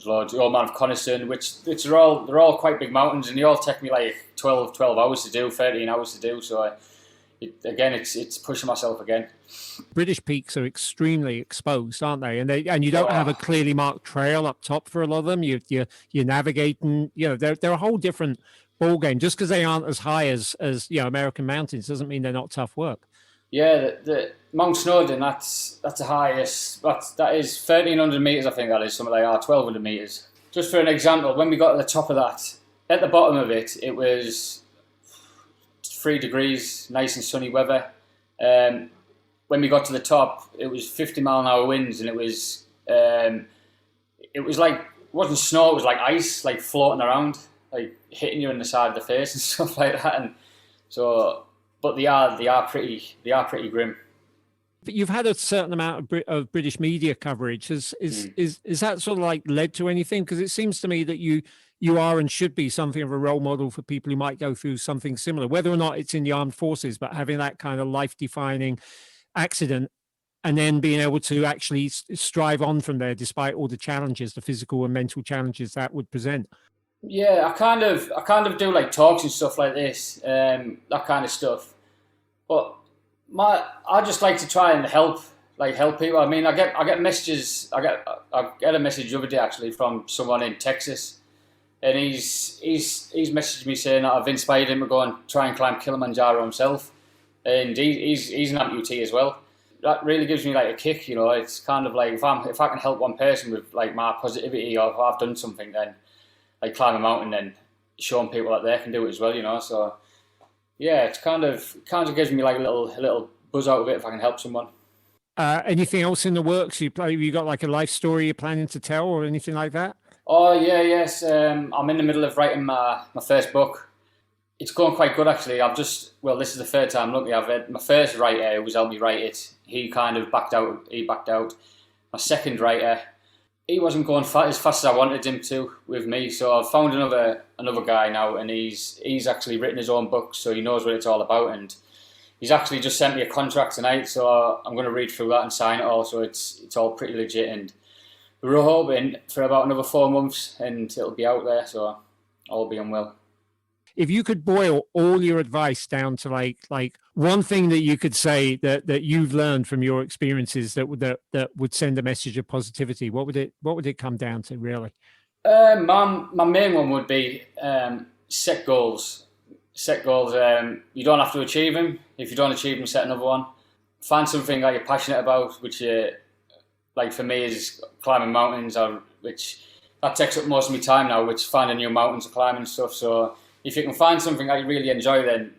loads, the Old Man of Coniston, which they're all quite big mountains, and they all take me like 12 hours to do, 13 hours to do. So, it's pushing myself again. British peaks are extremely exposed, aren't they? And you don't have a Oh, clearly marked trail up top for a lot of them. You're navigating. They're a whole different ball game. Just because they aren't as high as American mountains doesn't mean they're not tough work. yeah, the Mount Snowdon, that's the highest. That is 1,300 meters. I think that is something like 1,200 meters. Just for an example, when we got to the top of that, at the bottom of it, it was 3 degrees, nice and sunny weather. When we got to the top, it was 50-mile-an-hour winds, and it was like, it wasn't snow, it was like ice, like floating around, like hitting you in the side of the face and stuff like that. And so, but they are pretty grim. But you've had a certain amount of British media coverage. Is that sort of like led to anything? Because it seems to me that you are and should be something of a role model for people who might go through something similar, whether or not it's in the armed forces, but having that kind of life-defining accident and then being able to actually strive on from there despite all the challenges, the physical and mental challenges that would present. Yeah, I kind of do like talks and stuff like this, that kind of stuff. But I just like to try and help people. I mean, I get messages. I get a message the other day actually from someone in Texas, and he's messaged me saying that I've inspired him to go and try and climb Kilimanjaro himself, and he's an amputee as well. That really gives me like a kick. It's kind of like if I can help one person with like my positivity, or if I've done something, then like climb a mountain and showing people that they can do it as well. So yeah, it's kind of gives me like a little buzz out of it if I can help someone. Anything else in the works? You got like a life story you're planning to tell or anything like that? Oh yeah, yes. I'm in the middle of writing my first book. It's going quite good actually. This is the third time looking. I've had my first writer who was helping me write it. He kind of backed out. He backed out. My second writer, he wasn't going as fast as I wanted him to with me. So I've found another guy now, and he's actually written his own book, so he knows what it's all about. And he's actually just sent me a contract tonight, so I'm going to read through that and sign it all. So it's all pretty legit, and we're hoping for about another 4 months, and it'll be out there. So all being well. If you could boil all your advice down to like one thing that you could say that you've learned from your experiences that would send a message of positivity, what would it come down to really? My main one would be set goals. Set goals. You don't have to achieve them. If you don't achieve them, set another one. Find something that you're passionate about, which like for me is climbing mountains, which that takes up most of my time now. Which finding new mountains and climbing stuff. So if you can find something that you really enjoy, then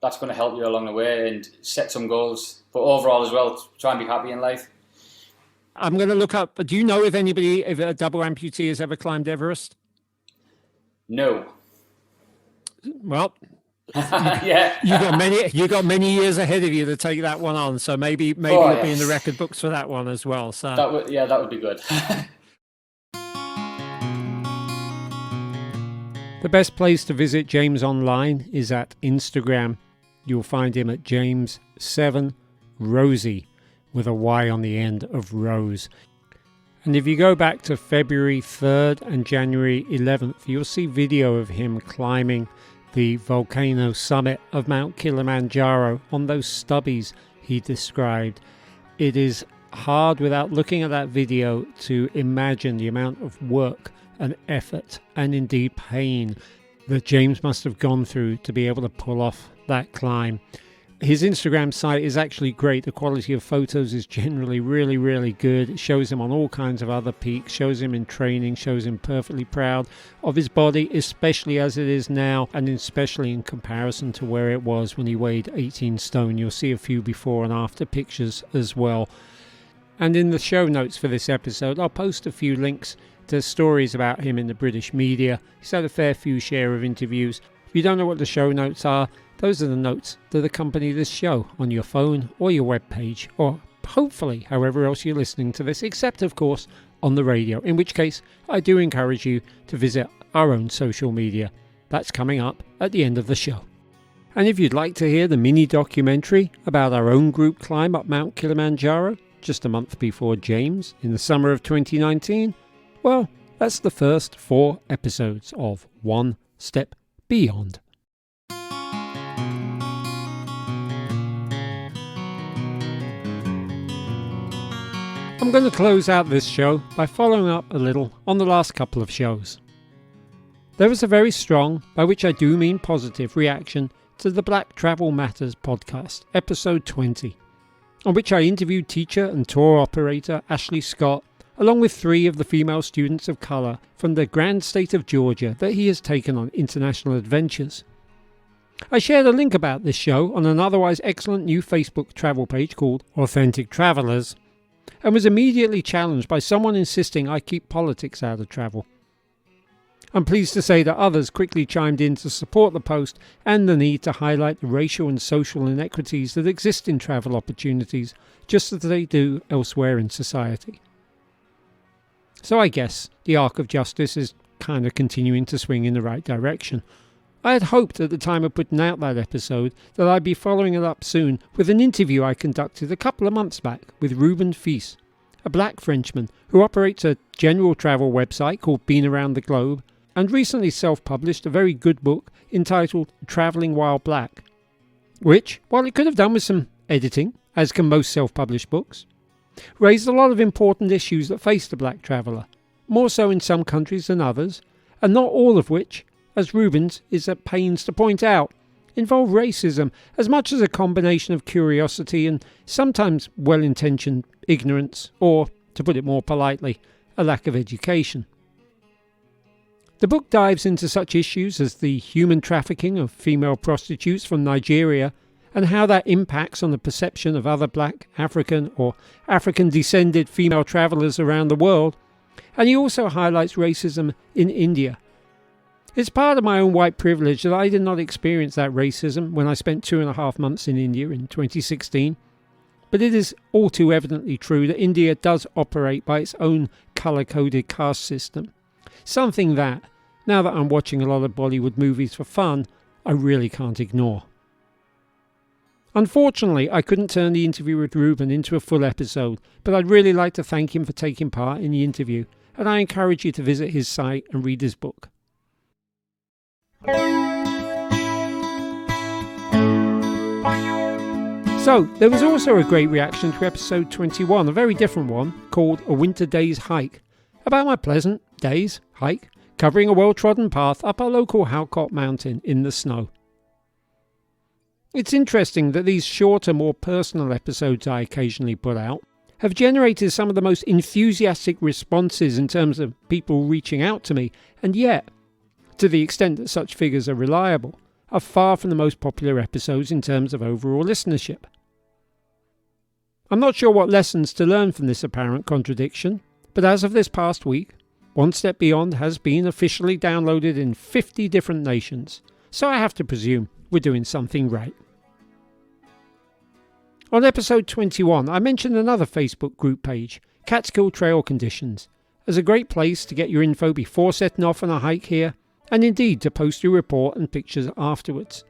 that's going to help you along the way, and set some goals. But overall as well, try and be happy in life. I'm going to look up, do you know if a double amputee has ever climbed Everest? No. Well, yeah. you got many years ahead of you to take that one on. So maybe you'll be in the record books for that one as well. So that would be good. The best place to visit James online is at Instagram. You'll find him at James7Rosie with a Y on the end of Rose. And if you go back to February 3rd and January 11th, you'll see video of him climbing the volcano summit of Mount Kilimanjaro on those stubbies he described. It is hard without looking at that video to imagine the amount of work and effort and indeed pain that James must have gone through to be able to pull off that climb. His Instagram site is actually great. The quality of photos is generally really, really good. It shows him on all kinds of other peaks, shows him in training, shows him perfectly proud of his body, especially as it is now, and especially in comparison to where it was when he weighed 18 stone. You'll see a few before and after pictures as well. And in the show notes for this episode, I'll post a few links to stories about him in the British media. He's had a fair few share of interviews. If you don't know what the show notes are, those are the notes that accompany this show on your phone or your web page, or hopefully however else you're listening to this, except of course on the radio, in which case I do encourage you to visit our own social media. That's coming up at the end of the show. And if you'd like to hear the mini documentary about our own group climb up Mount Kilimanjaro just a month before James in the summer of 2019, well, that's the first 4 episodes of One Step Beyond. I'm going to close out this show by following up a little on the last couple of shows. There was a very strong, by which I do mean positive, reaction to the Black Travel Matters podcast, episode 20, on which I interviewed teacher and tour operator Ashley Scott, along with 3 of the female students of colour from the grand state of Georgia that he has taken on international adventures. I shared a link about this show on an otherwise excellent new Facebook travel page called Authentic Travellers, and was immediately challenged by someone insisting I keep politics out of travel. I'm pleased to say that others quickly chimed in to support the post and the need to highlight the racial and social inequities that exist in travel opportunities, just as they do elsewhere in society. So I guess the arc of justice is kind of continuing to swing in the right direction. I had hoped at the time of putting out that episode that I'd be following it up soon with an interview I conducted a couple of months back with Ruben Fils, a black Frenchman who operates a general travel website called Been Around the Globe and recently self-published a very good book entitled Travelling While Black, which, while it could have done with some editing, as can most self-published books, raised a lot of important issues that face the black traveller, more so in some countries than others, and not all of which, as Rubens is at pains to point out, involve racism as much as a combination of curiosity and sometimes well-intentioned ignorance, or, to put it more politely, a lack of education. The book dives into such issues as the human trafficking of female prostitutes from Nigeria and how that impacts on the perception of other black, African or African-descended female travellers around the world, and he also highlights racism in India. It's part of my own white privilege that I did not experience that racism when I spent 2.5 months in India in 2016, but it is all too evidently true that India does operate by its own colour-coded caste system, something that, now that I'm watching a lot of Bollywood movies for fun, I really can't ignore. Unfortunately, I couldn't turn the interview with Ruben into a full episode, but I'd really like to thank him for taking part in the interview, and I encourage you to visit his site and read his book. So, there was also a great reaction to episode 21, a very different one, called A Winter Day's Hike, about my pleasant day's hike, covering a well-trodden path up our local Halcott mountain in the snow. It's interesting that these shorter, more personal episodes I occasionally put out have generated some of the most enthusiastic responses in terms of people reaching out to me, and yet, to the extent that such figures are reliable, are far from the most popular episodes in terms of overall listenership. I'm not sure what lessons to learn from this apparent contradiction, but as of this past week, One Step Beyond has been officially downloaded in 50 different nations, so I have to presume we're doing something right. On episode 21, I mentioned another Facebook group page, Catskill Trail Conditions, as a great place to get your info before setting off on a hike here, and indeed to post your report and pictures afterwards.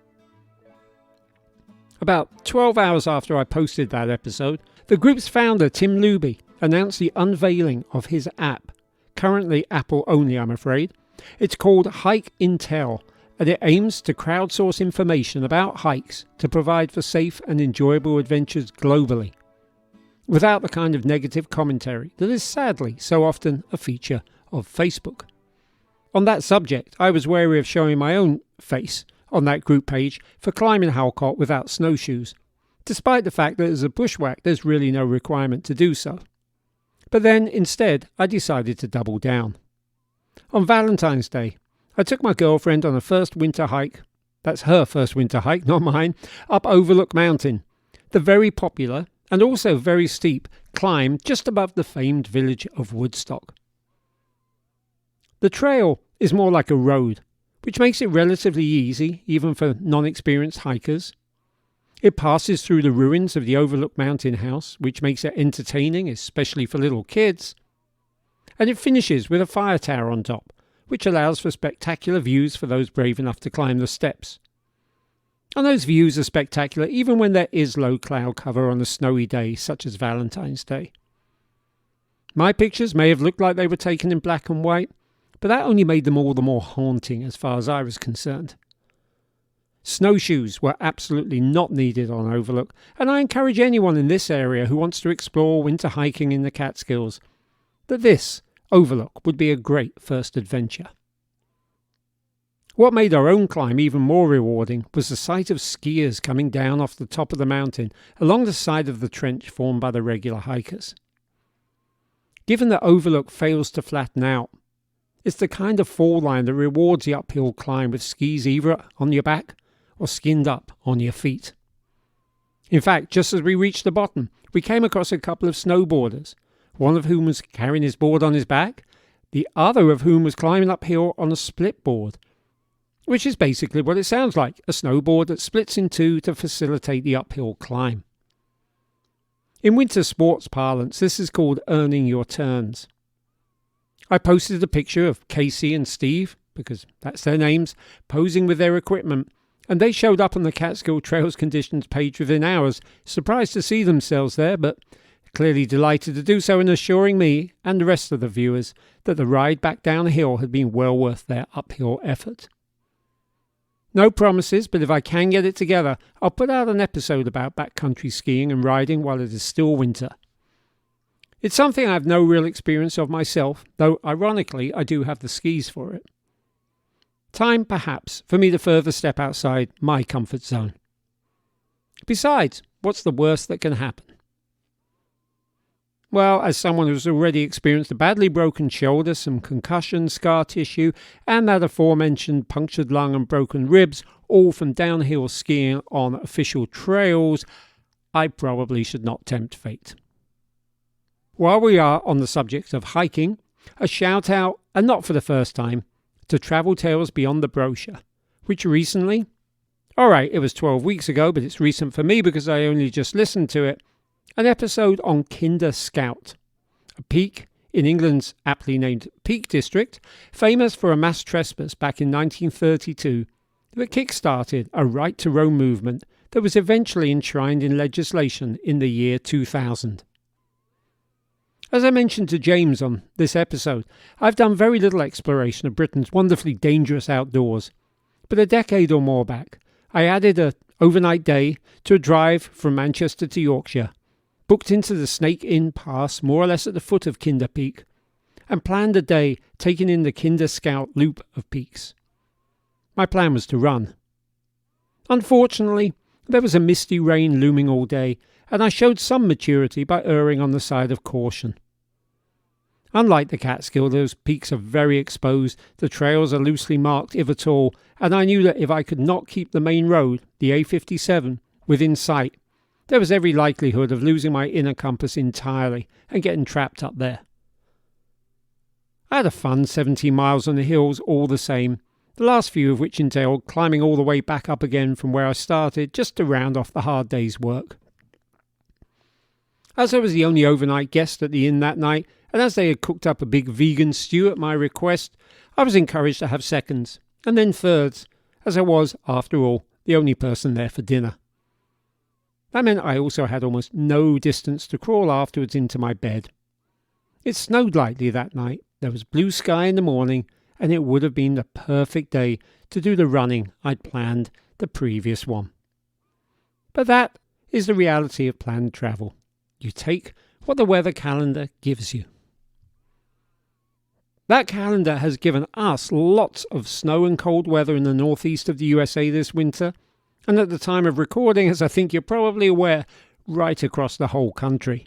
About 12 hours after I posted that episode, the group's founder Tim Luby announced the unveiling of his app, currently Apple only I'm afraid. It's called Hike Intel, and it aims to crowdsource information about hikes to provide for safe and enjoyable adventures globally, without the kind of negative commentary that is sadly so often a feature of Facebook. On that subject, I was wary of showing my own face on that group page for climbing Halcott without snowshoes, despite the fact that as a bushwhack there's really no requirement to do so. But then, instead, I decided to double down. On Valentine's Day, I took my girlfriend on a first winter hike, that's her first winter hike, not mine, up Overlook Mountain, the very popular and also very steep climb just above the famed village of Woodstock. The trail is more like a road, which makes it relatively easy even for non-experienced hikers. It passes through the ruins of the Overlook Mountain House, which makes it entertaining, especially for little kids. And it finishes with a fire tower on top, which allows for spectacular views for those brave enough to climb the steps. And those views are spectacular even when there is low cloud cover on a snowy day such as Valentine's Day. My pictures may have looked like they were taken in black and white, but that only made them all the more haunting as far as I was concerned. Snowshoes were absolutely not needed on Overlook, and I encourage anyone in this area who wants to explore winter hiking in the Catskills that this Overlook would be a great first adventure. What made our own climb even more rewarding was the sight of skiers coming down off the top of the mountain along the side of the trench formed by the regular hikers. Given that Overlook fails to flatten out, it's the kind of fall line that rewards the uphill climb with skis either on your back or skinned up on your feet. In fact, just as we reached the bottom, we came across a couple of snowboarders, one of whom was carrying his board on his back, the other of whom was climbing uphill on a split board, which is basically what it sounds like, a snowboard that splits in two to facilitate the uphill climb. In winter sports parlance, this is called earning your turns. I posted a picture of Casey and Steve, because that's their names, posing with their equipment, and they showed up on the Catskill Trails Conditions page within hours, surprised to see themselves there, but clearly delighted to do so and assuring me and the rest of the viewers that the ride back down the hill had been well worth their uphill effort. No promises, but if I can get it together, I'll put out an episode about backcountry skiing and riding while it is still winter. It's something I have no real experience of myself, though ironically I do have the skis for it. Time, perhaps, for me to further step outside my comfort zone. Besides, what's the worst that can happen? Well, as someone who's already experienced a badly broken shoulder, some concussion, scar tissue, and that aforementioned punctured lung and broken ribs, all from downhill skiing on official trails, I probably should not tempt fate. While we are on the subject of hiking, a shout out, and not for the first time, to Travel Tales Beyond the Brochure, which recently, alright, it was 12 weeks ago, but it's recent for me because I only just listened to it, an episode on Kinder Scout, a peak in England's aptly named Peak District, famous for a mass trespass back in 1932 that kick-started a right-to-roam movement that was eventually enshrined in legislation in the year 2000. As I mentioned to James on this episode, I've done very little exploration of Britain's wonderfully dangerous outdoors, but a decade or more back, I added an overnight day to a drive from Manchester to Yorkshire, booked into the Snake Inn Pass more or less at the foot of Kinder Peak, and planned a day taking in the Kinder Scout loop of peaks. My plan was to run. Unfortunately, there was a misty rain looming all day, and I showed some maturity by erring on the side of caution. Unlike the Catskill, those peaks are very exposed, the trails are loosely marked if at all, and I knew that if I could not keep the main road, the A57, within sight, there was every likelihood of losing my inner compass entirely and getting trapped up there. I had a fun 17 miles on the hills all the same, the last few of which entailed climbing all the way back up again from where I started just to round off the hard day's work. As I was the only overnight guest at the inn that night, and as they had cooked up a big vegan stew at my request, I was encouraged to have seconds, and then thirds, as I was, after all, the only person there for dinner. That meant I also had almost no distance to crawl afterwards into my bed. It snowed lightly that night, there was blue sky in the morning, and it would have been the perfect day to do the running I'd planned the previous one. But that is the reality of planned travel. You take what the weather calendar gives you. That calendar has given us lots of snow and cold weather in the northeast of the USA this winter, and at the time of recording, as I think you're probably aware, right across the whole country.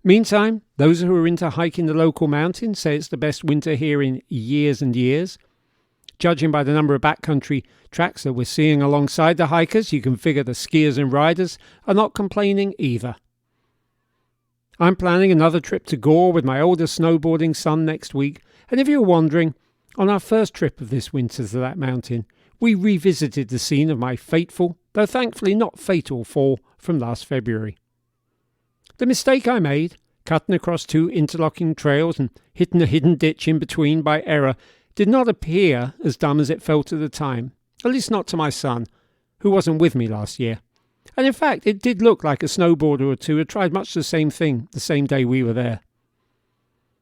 Meantime, those who are into hiking the local mountains say it's the best winter here in years and years. Judging by the number of backcountry tracks that we're seeing alongside the hikers, you can figure the skiers and riders are not complaining either. I'm planning another trip to Gore with my older snowboarding son next week, and if you're wondering, on our first trip of this winter to that mountain, we revisited the scene of my fateful, though thankfully not fatal, fall from last February. The mistake I made, cutting across two interlocking trails and hitting a hidden ditch in between by error, did not appear as dumb as it felt at the time, at least not to my son, who wasn't with me last year. And in fact, it did look like a snowboarder or two had tried much the same thing the same day we were there.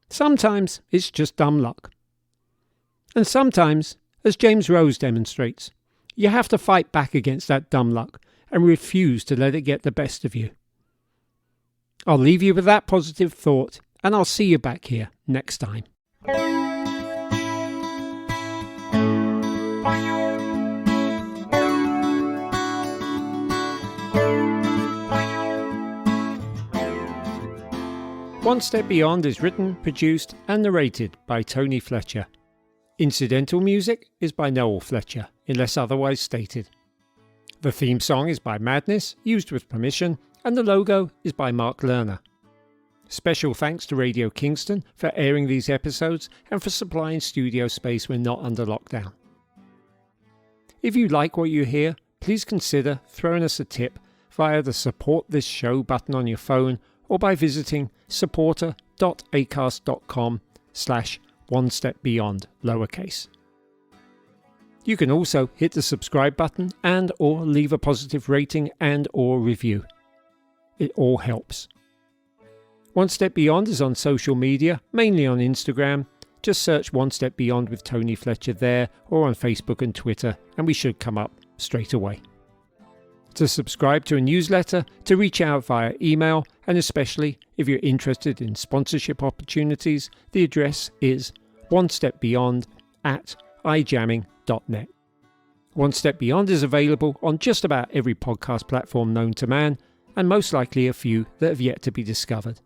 Sometimes it's just dumb luck. And sometimes, as James Rose demonstrates, you have to fight back against that dumb luck and refuse to let it get the best of you. I'll leave you with that positive thought, and I'll see you back here next time. One Step Beyond is written, produced and narrated by Tony Fletcher. Incidental music is by Noel Fletcher, unless otherwise stated. The theme song is by Madness, used with permission, and the logo is by Mark Lerner. Special thanks to Radio Kingston for airing these episodes and for supplying studio space when not under lockdown. If you like what you hear, please consider throwing us a tip via the Support This Show button on your phone or by visiting supporter.acast.com/onestepbeyond lowercase. You can also hit the subscribe button and or leave a positive rating and or review. It all helps. One Step Beyond is on social media, mainly on Instagram. Just search One Step Beyond with Tony Fletcher there, or on Facebook and Twitter, and we should come up straight away. To subscribe to a newsletter, to reach out via email, and especially if you're interested in sponsorship opportunities, the address is onestepbeyond@ijamming.net. One Step Beyond is available on just about every podcast platform known to man, and most likely a few that have yet to be discovered.